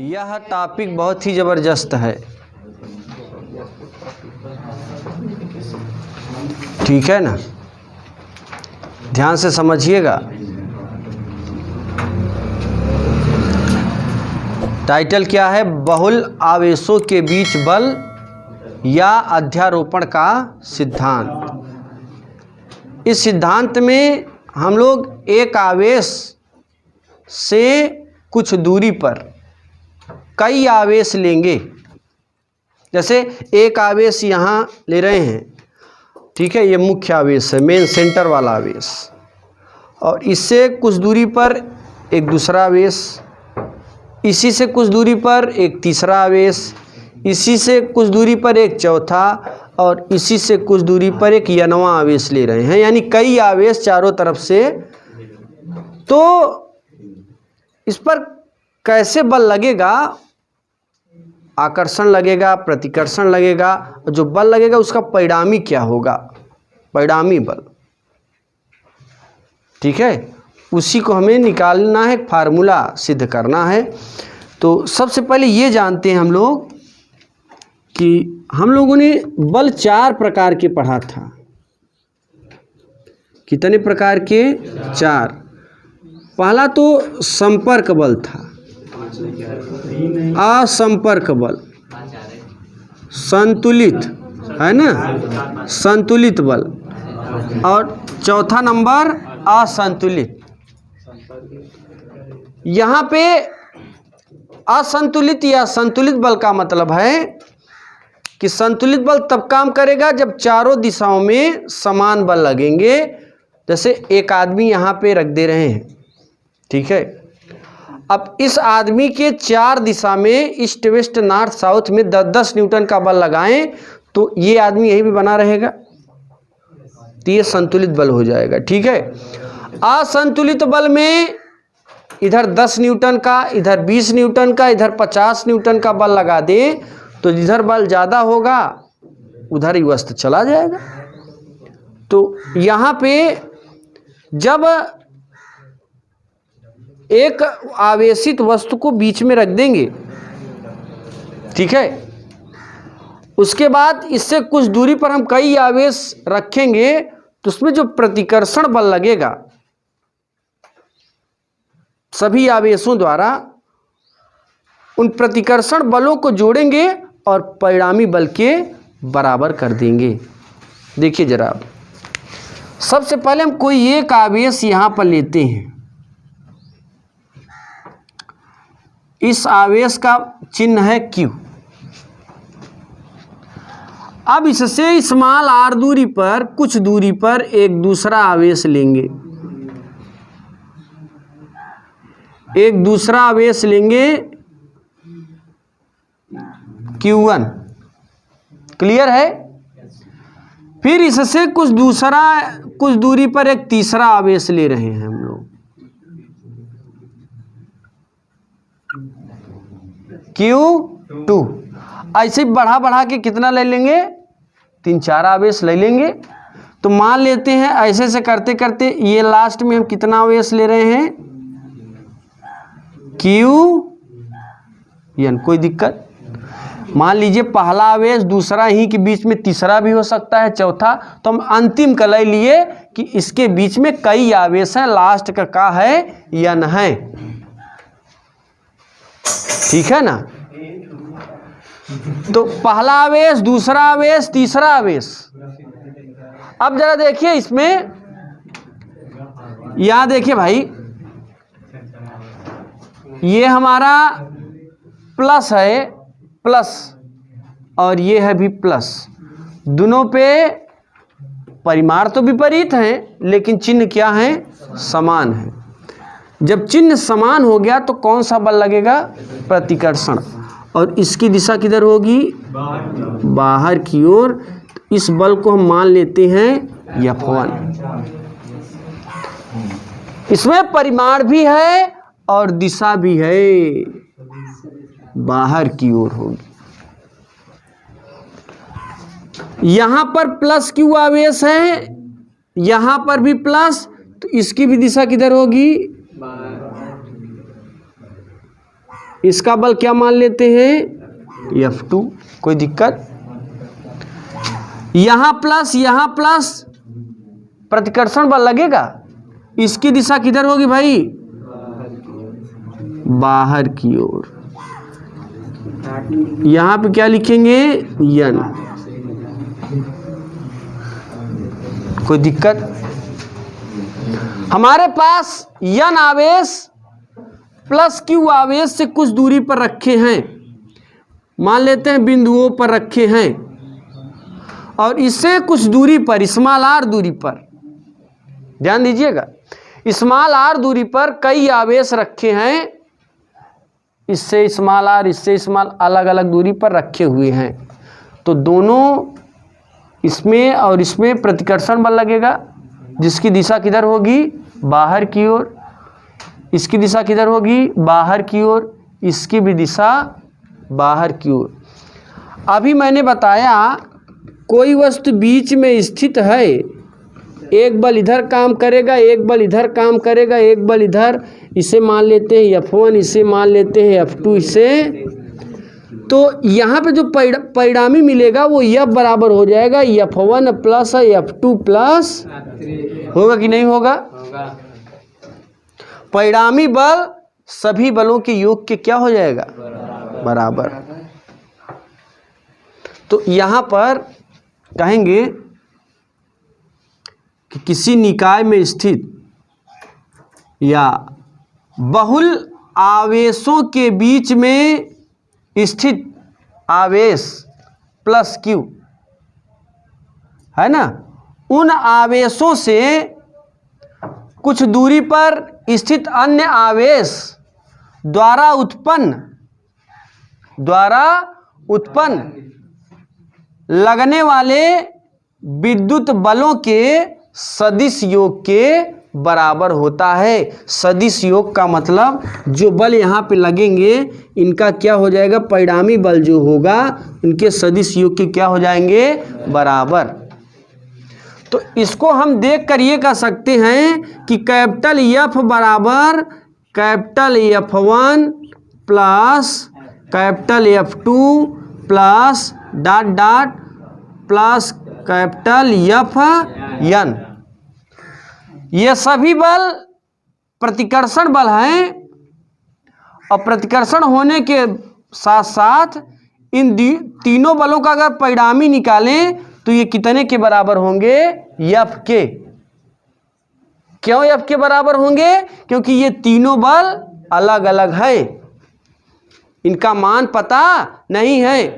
यह टॉपिक बहुत ही ज़बरदस्त है, ठीक है ना, ध्यान से समझिएगा। टाइटल क्या है? बहुल आवेशों के बीच बल या अध्यारोपण का सिद्धांत। इस सिद्धांत में हम लोग एक आवेश से कुछ दूरी पर कई आवेश लेंगे। जैसे एक आवेश यहाँ ले रहे हैं, ठीक है, ये मुख्य आवेश है, मेन सेंटर वाला आवेश, और इससे कुछ दूरी पर एक दूसरा आवेश, इसी से कुछ दूरी पर एक तीसरा आवेश, इसी से कुछ दूरी पर एक चौथा, और इसी से कुछ दूरी पर एक यनवा आवेश ले रहे हैं, यानी कई आवेश चारों तरफ से। तो इस पर कैसे बल लगेगा? आकर्षण लगेगा, प्रतिकर्षण लगेगा, और जो बल लगेगा उसका परिणामी क्या होगा? परिणामी बल, ठीक है, उसी को हमें निकालना है, फार्मूला सिद्ध करना है। तो सबसे पहले ये जानते हैं हम लोग कि हम लोगों ने बल 4 प्रकार के पढ़ा था। कितने प्रकार के? 4। पहला तो संपर्क बल था, असंपर्क बल, संतुलित, है ना, संतुलित बल, और चौथा नंबर असंतुलित। यहाँ पे असंतुलित या संतुलित बल का मतलब है कि संतुलित बल तब काम करेगा जब चारों दिशाओं में समान बल लगेंगे। जैसे एक आदमी यहाँ पे रख दे रहे हैं, ठीक है, अब इस आदमी के 4 दिशा में, ईस्ट वेस्ट नॉर्थ साउथ में 10-10 न्यूटन का बल लगाएं तो ये आदमी यहीं भी बना रहेगा, तो ये संतुलित बल हो जाएगा, ठीक है। असंतुलित बल में इधर 10 न्यूटन का, इधर 20 न्यूटन का, इधर 50 न्यूटन का बल लगा दें तो जिधर बल ज़्यादा होगा उधर ही वस्तु चला जाएगा। तो यहाँ पे जब एक आवेशित वस्तु को बीच में रख देंगे, ठीक है, उसके बाद इससे कुछ दूरी पर हम कई आवेश रखेंगे तो उसमें जो प्रतिकर्षण बल लगेगा सभी आवेशों द्वारा, उन प्रतिकर्षण बलों को जोड़ेंगे और परिणामी बल के बराबर कर देंगे। देखिए जरा, सबसे पहले हम कोई एक आवेश यहाँ पर लेते हैं। इस आवेश का चिन्ह है Q। अब इससे स्मॉल r दूरी पर, कुछ दूरी पर एक दूसरा आवेश लेंगे, एक दूसरा आवेश लेंगे Q1, क्लियर है। फिर इससे कुछ दूरी पर एक तीसरा आवेश ले रहे हैं हम लोग, Q2। ऐसे बढ़ा बढ़ा के कितना ले लेंगे? 3-4 आवेश ले लेंगे। तो मान लेते हैं ऐसे से करते करते ये लास्ट में हम कितना आवेश ले रहे हैं? Qn। कोई दिक्कत? मान लीजिए पहला आवेश दूसरा ही के बीच में तीसरा भी हो सकता है, चौथा, तो हम अंतिम का ले लिए कि इसके बीच में कई आवेश हैं, लास्ट का है N है, ठीक है ना। तो पहला आवेश, दूसरा आवेश, तीसरा आवेश। अब जरा देखिए इसमें, यहां देखिए भाई, ये हमारा प्लस है, प्लस, और ये है भी प्लस। दोनों पे परिमाण तो विपरीत हैं लेकिन चिन्ह क्या है? समान है। जब चिन्ह समान हो गया तो कौन सा बल लगेगा? प्रतिकर्षण। और इसकी दिशा किधर होगी? बाहर की ओर। इस बल को हम मान लेते हैं F1। इसमें परिमाण भी है और दिशा भी है, बाहर की ओर होगी। यहां पर प्लस Q आवेश है, यहां पर भी प्लस, तो इसकी भी दिशा किधर होगी? इसका बल क्या मान लेते हैं, F2। कोई दिक्कत? यहाँ प्लस प्रतिकर्षण बल लगेगा, इसकी दिशा किधर होगी भाई, बाहर की ओर। यहाँ पे क्या लिखेंगे, यन। कोई दिक्कत? हमारे पास यन आवेश प्लस क्यू आवेश से कुछ दूरी पर रखे हैं, मान लेते हैं बिंदुओं पर रखे हैं, और इससे कुछ दूरी पर स्मॉल r दूरी पर, ध्यान दीजिएगा, स्मॉल r दूरी पर कई आवेश रखे हैं, इससे स्मॉल r इससे स्मॉल, अलग अलग दूरी पर रखे हुए हैं। तो दोनों इसमें और इसमें प्रतिकर्षण बल लगेगा, जिसकी दिशा किधर होगी, बाहर की ओर। इसकी दिशा किधर होगी, बाहर की ओर। इसकी भी दिशा बाहर की ओर। अभी मैंने बताया कोई वस्तु बीच में स्थित है, एक बल इधर काम करेगा, एक बल इधर काम करेगा, एक बल इधर, इसे मान लेते हैं F1, इसे मान लेते हैं F2, इसे। तो यहाँ पे जो परिणामी मिलेगा वो F बराबर हो जाएगा F1 प्लस F2 प्लस, होगा कि नहीं होगा? परिणामी बल सभी बलों के योग के क्या हो जाएगा, बराबर। तो यहाँ पर कहेंगे कि किसी निकाय में स्थित या बहुल आवेशों के बीच में स्थित आवेश प्लस क्यू है ना, उन आवेशों से कुछ दूरी पर स्थित अन्य आवेश द्वारा उत्पन्न लगने वाले विद्युत बलों के सदिश योग के बराबर होता है। सदिश योग का मतलब जो बल यहाँ पे लगेंगे इनका क्या हो जाएगा, परिणामी बल जो होगा इनके सदिश योग के क्या हो जाएंगे, बराबर। तो इसको हम देख कर ये कह सकते हैं कि कैपिटल F बराबर capital F1 plus capital F2 plus dot dot plus capital Fn। ये सभी बल प्रतिकर्षण बल हैं, और प्रतिकर्षण होने के साथ साथ इन तीनों बलों का अगर परिणामी निकालें तो ये कितने के बराबर होंगे, F के। क्यों F के बराबर होंगे, क्योंकि ये तीनों बल अलग अलग है, इनका मान पता नहीं है।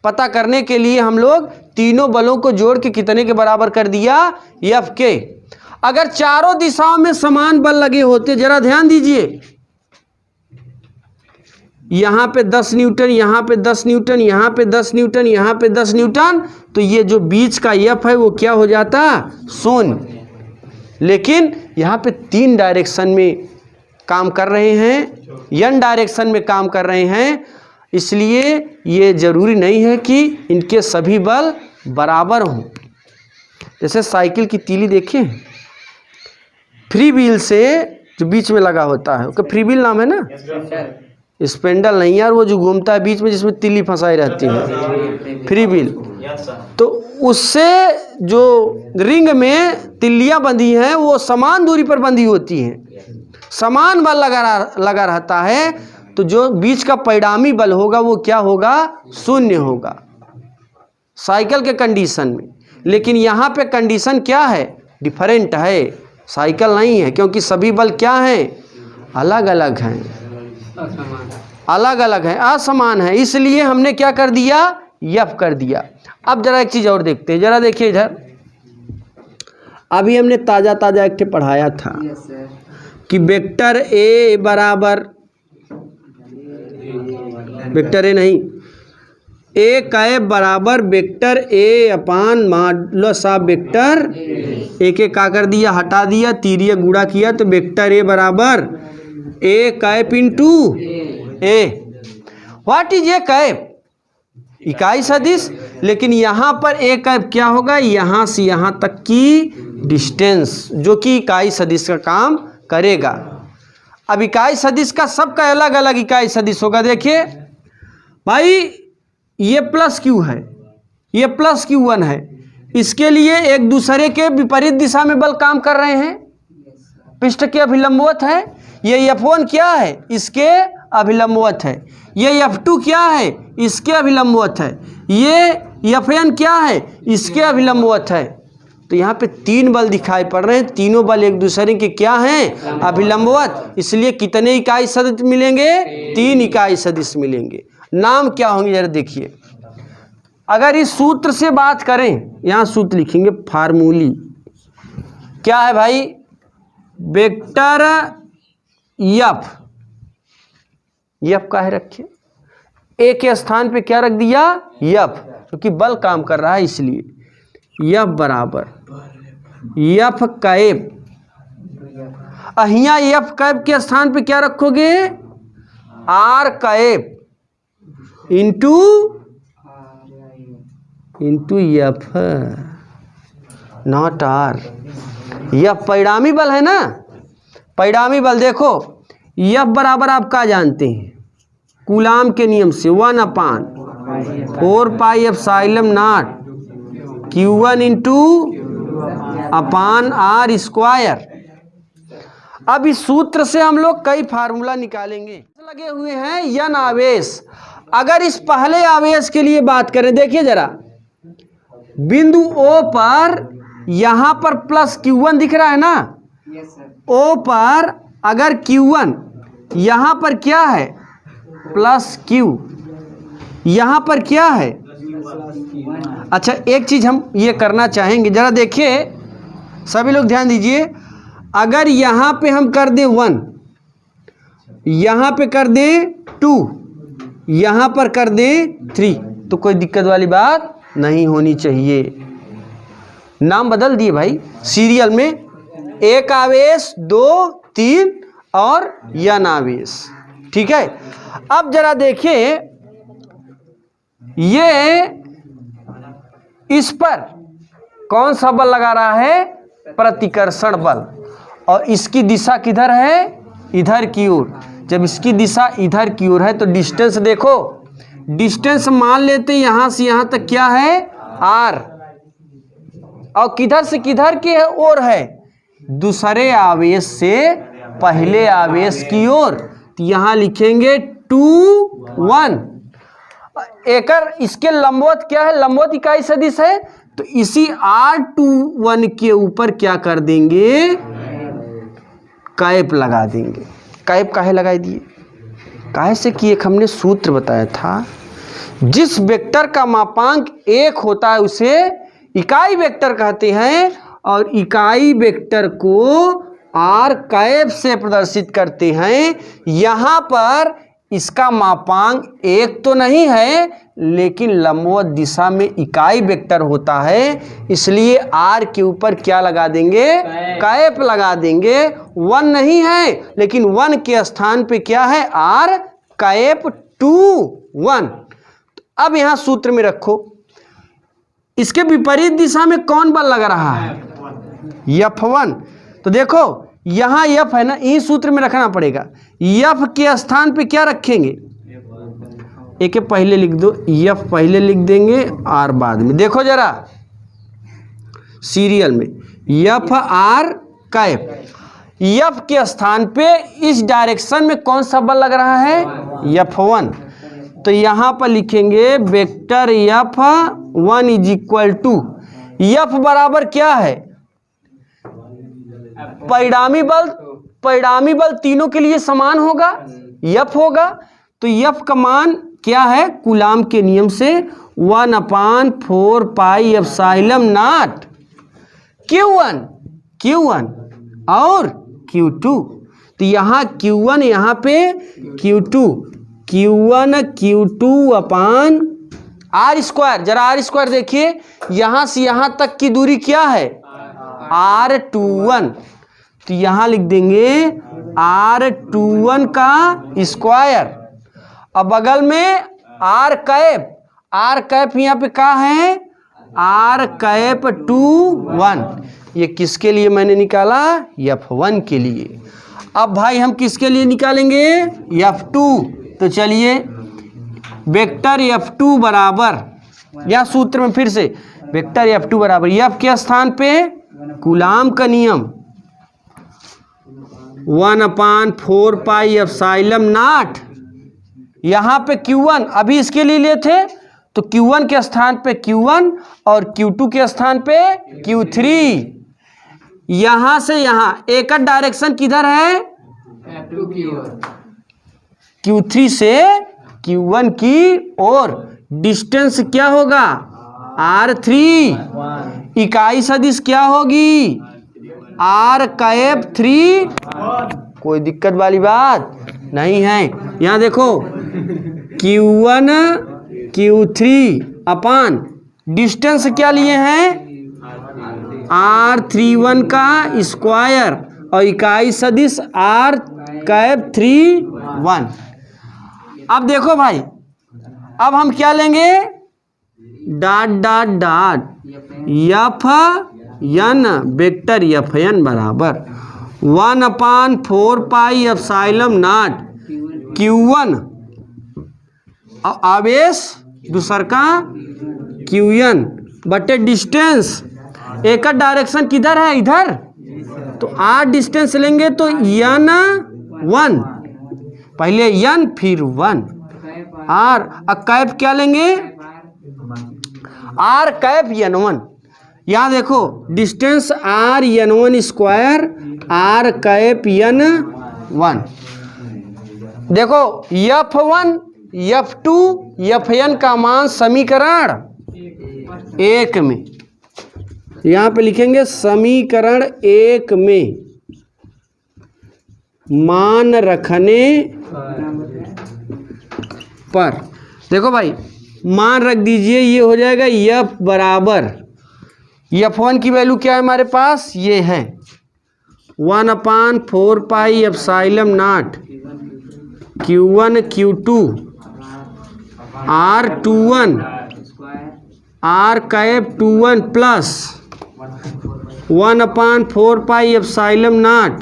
पता करने के लिए हम लोग तीनों बलों को जोड़ के कितने के बराबर कर दिया, F के। अगर चारों दिशाओं में समान बल लगे होते, जरा ध्यान दीजिए, यहाँ पे 10 न्यूटन, यहाँ पे 10 न्यूटन, यहाँ पे 10 न्यूटन, यहाँ पे 10 न्यूटन, तो ये जो बीच का F है वो क्या हो जाता, शून्य। लेकिन यहाँ पे 3 डायरेक्शन में काम कर रहे हैं, n डायरेक्शन में काम कर रहे हैं, इसलिए ये जरूरी नहीं है कि इनके सभी बल बराबर हों। जैसे साइकिल की तीली देखें, फ्री व्हील से जो बीच में लगा होता है, उसका फ्री व्हील नाम है ना, स्पेंडल नहीं यार, वो जो घूमता है बीच में जिसमें तिल्ली फंसाई रहती है, फ्री व्हील। तो उससे जो रिंग में तिल्लियां बंधी हैं वो समान दूरी पर बंधी होती हैं, समान बल लगा रहता है, तो जो बीच का परिणामी बल होगा वो क्या होगा, शून्य होगा साइकिल के कंडीशन में। लेकिन यहाँ पे कंडीशन क्या है, डिफरेंट है, साइकिल नहीं है, क्योंकि सभी बल क्या हैं, अलग अलग हैं, अलग अलग है, असमान है, इसलिए हमने क्या कर दिया, F कर दिया। अब जरा एक चीज और देखते हैं, जरा देखिए इधर, अभी हमने ताजा एक पढ़ाया था कि वेक्टर A बराबर, वेक्टर A नहीं, A कैप बराबर vector A upon modulus of vector A के का कर दिया, हटा दिया, तीरिया गुणा किया, तो वेक्टर A बराबर A cap into A। What is A cap, इकाई सदिश। लेकिन यहाँ पर A कैप क्या होगा, यहाँ से यहाँ तक की डिस्टेंस, जो कि इकाई सदिश का काम करेगा। अब इकाई सदिश का सबका अलग अलग इकाई सदिश होगा। देखिए भाई ये प्लस क्यू है, ये प्लस Q1 है, इसके लिए एक दूसरे के विपरीत दिशा में बल काम कर रहे हैं, पृष्ठ के अभिलंबवत है। ये F1 क्या है, इसके अभिलंबवत है। ये F2 क्या है, इसके अभिलंबवत है। ये Fn क्या है, इसके अभिलंबवत है। तो यहाँ पे तीन बल दिखाई पड़ रहे हैं, तीनों बल एक दूसरे के क्या हैं, अभिलंबवत। इसलिए कितने इकाई सदिश मिलेंगे, 3 इकाई सदिश मिलेंगे। नाम क्या होंगे जरा देखिए। अगर इस सूत्र से बात करें, यहाँ सूत्र लिखेंगे फार्मूली। क्या है भाई, वेक्टर एफ का है रखे, ए के स्थान पे क्या रख दिया, एफ, क्योंकि बल काम कर रहा है इसलिए। एफ बराबर एफ कैप, अहिया एफ कैप के स्थान पे क्या रखोगे, R cap into F, not R. F परिणामी बल है ना, परिणामी बल। देखो एफ बराबर आप क्या जानते हैं, कूलाम के नियम से 1/4 pi epsilon not Q1 into upon R square. अब इस सूत्र से हम लोग कई फार्मूला निकालेंगे। लगे हुए हैं यन आवेश। अगर इस पहले आवेश के लिए बात करें, देखिए जरा बिंदु O पर, यहां पर प्लस Q1 दिख रहा है ना, O पर अगर Q1, यहां पर क्या है प्लस Q, यहां पर क्या है। अच्छा एक चीज हम ये करना चाहेंगे, जरा देखिए सभी लोग ध्यान दीजिए। अगर यहां पे हम कर दें 1, यहां पे कर दें 2, यहां पर कर दें 3, तो कोई दिक्कत वाली बात नहीं होनी चाहिए। नाम बदल दिए भाई सीरियल में, एक आवेश 2 3 और यन आवेश, ठीक है। अब जरा देखिए, ये इस पर कौन सा बल लगा रहा है, प्रतिकर्षण बल, और इसकी दिशा किधर है, इधर की ओर। जब इसकी दिशा इधर की ओर है तो डिस्टेंस देखो, डिस्टेंस मान लेते हैं यहां से यहां तक क्या है, r, और किधर से किधर की ओर है, दूसरे आवेश से पहले आवेश की ओर। तो यहां लिखेंगे 2 1। एकर इसके लंबवत क्या है, लंबवत इकाई सदिश है, तो इसी R21 के ऊपर क्या कर देंगे, कैप लगा देंगे। कैप काहे लगाई दिए, काहे से कि एक हमने सूत्र बताया था, जिस वेक्टर का मापांक 1 होता है उसे इकाई वेक्टर कहते हैं, और इकाई वेक्टर को आर कैप से प्रदर्शित करते हैं। यहाँ पर इसका मापांक 1 तो नहीं है, लेकिन लंबवत दिशा में इकाई वेक्टर होता है, इसलिए आर के ऊपर क्या लगा देंगे, कैप लगा देंगे। 1 नहीं है, लेकिन 1 के स्थान पे क्या है, आर कैप 2 1। अब यहाँ सूत्र में रखो, इसके विपरीत दिशा में कौन बल लगा रहा है, F1। तो देखो यहाँ F है ना, इस सूत्र में रखना पड़ेगा। F के स्थान पे क्या रखेंगे, एक पहले लिख दो, F पहले लिख देंगे R बाद में। देखो जरा सीरियल में F R कैप, F के स्थान पे इस डायरेक्शन में कौन सा बल लग रहा है, F1। तो यहाँ पर लिखेंगे vector F1 is equal to, F बराबर क्या है, परिणामी बल तीनों के लिए समान होगा, F होगा। तो F का मान क्या है, कूलाम के नियम से 1/4 पाई एप्सिलॉन नॉट Q1 और Q2। तो यहाँ Q1, यहाँ पे Q1 Q2 upon R square. जरा R स्क्वायर देखिए, यहाँ से यहाँ तक की दूरी क्या है, R21। तो यहाँ लिख देंगे R21 का स्क्वायर, और बगल में R कैप यहाँ पे क्या है, R कैप 2 1। ये किसके लिए मैंने निकाला, F1 के लिए। अब भाई हम किसके लिए निकालेंगे, F2। तो चलिए वेक्टर F2 बराबर, या सूत्र में फिर से वेक्टर F2 बराबर F के स्थान पे कूलाम का नियम 1/4 पाई एप्सिलॉन नॉट। यहाँ पे Q1 अभी इसके लिए लिए थे, तो Q1 के स्थान पे Q1 और Q2 के स्थान पे Q3। यहाँ से यहाँ एक डायरेक्शन किधर है, Q3 से Q1 की ओर। डिस्टेंस क्या होगा, R3। इकाई सदिश क्या होगी, R3। कोई दिक्कत वाली बात नहीं है। यहाँ देखो Q1 Q3 अपान डिस्टेंस क्या लिए हैं, R31 का स्क्वायर और इकाई सदिश R31। अब देखो भाई, अब हम क्या लेंगे, dot dot dot Fn vector Fn बराबर 1/4 पाई एप्सिलॉन नॉट Q1 आवेश दूसर का Qn बटे डिस्टेंस। एक डायरेक्शन किधर है, इधर, तो R डिस्टेंस लेंगे तो N1, पहले N फिर 1 R। अब कैप क्या लेंगे, R कैप N1। यहाँ देखो distance R N1 square R cap N1। देखो F1 F2 Fn का मान समीकरण 1 में, यहाँ पे लिखेंगे समीकरण 1 में मान रखने पर। देखो भाई मान रख दीजिए, ये हो जाएगा F बराबर F1 की वैल्यू क्या है हमारे पास, ये है 1/4 pi epsilon not Q1 Q2 R21 R cap 21 plus 1/4 pi epsilon not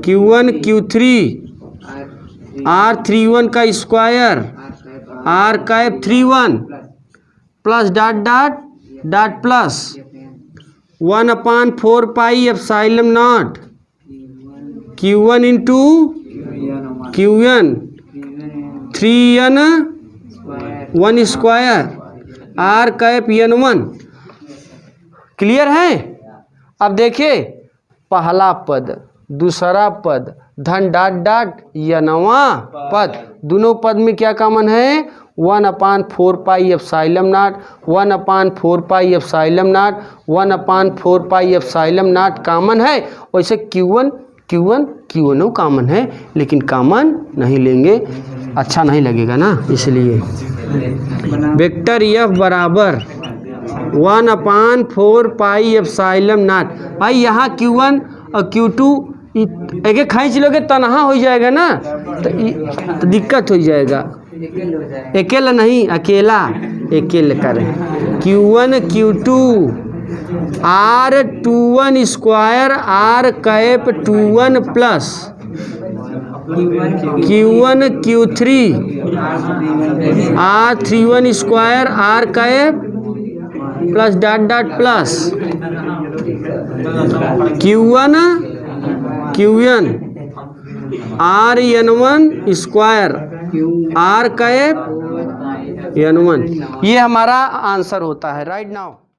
Q1 Q3 R31 का square R cap 31 plus dot dot dot plus 1/4 pi epsilon not Q1 into Qn 3n1 square R cap N1। Clear है। अब देखिए पहला पद दूसरा पद धन dot dot Nवा पद, दोनों पद में क्या कॉमन है, 1/4 pi epsilon not 1/4 pi epsilon not 1/4 pi epsilon not common है। वैसे Q1 कॉमन है, लेकिन कॉमन नहीं लेंगे, अच्छा नहीं लगेगा ना, इसलिए वेक्टर F बराबर 1/4 पाई एप्सिलॉन नॉट। भाई यहाँ Q1 और Q2 एक एक खींच लोगे तनहा हो जाएगा ना, तो दिक्कत हो जाएगा। अकेला नहीं, अकेला करें। Q1 Q2 R21 square R cap 21 plus Q1 Q3 R31 square R cap plus dot dot plus Q1 Qn RN1 square R cap N1। ये हमारा आंसर होता है राइट नाउ।